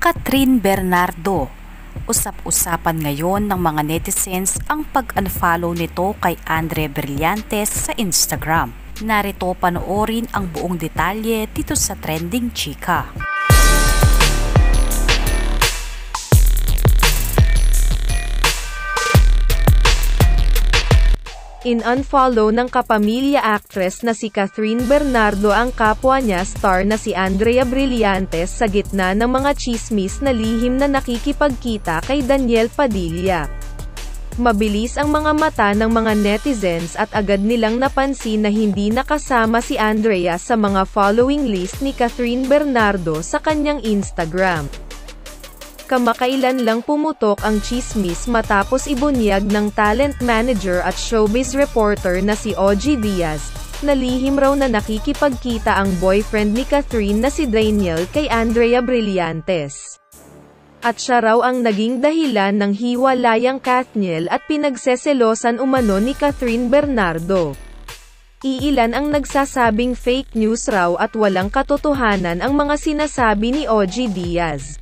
Catherine Bernardo. Usap-usapan ngayon ng mga netizens ang pag-unfollow nito kay Andre Brillantes sa Instagram. Narito panoorin ang buong detalye dito sa Trending Chika. In-unfollow ng kapamilya actress na si Catherine Bernardo ang kapwa niya star na si Andrea Brillantes sa gitna ng mga tsismis na lihim na nakikipagkita kay Daniel Padilla. Mabilis ang mga mata ng mga netizens at agad nilang napansin na hindi nakasama si Andrea sa mga following list ni Catherine Bernardo sa kanyang Instagram. Kamakailan lang pumutok ang tsismis matapos ibunyag ng talent manager at showbiz reporter na si Ogie Diaz, na lihim raw na nakikipagkita ang boyfriend ni Catherine na si Daniel kay Andrea Brillantes. At siya raw ang naging dahilan ng hiwalayang Kathniel at pinagseselosan umano ni Catherine Bernardo. Iilan ang nagsasabing fake news raw at walang katotohanan ang mga sinasabi ni Ogie Diaz.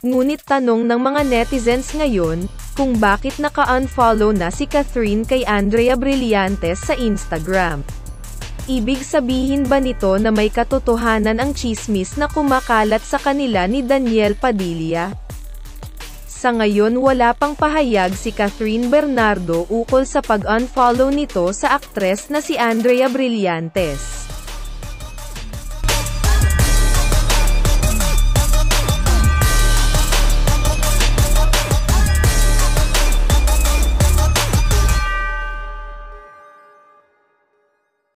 Ngunit tanong ng mga netizens ngayon, kung bakit naka-unfollow na si Catherine kay Andrea Brillantes sa Instagram. Ibig sabihin ba nito na may katotohanan ang tsismis na kumakalat sa kanila ni Daniel Padilla? Sa ngayon wala pang pahayag si Catherine Bernardo ukol sa pag-unfollow nito sa aktres na si Andrea Brillantes.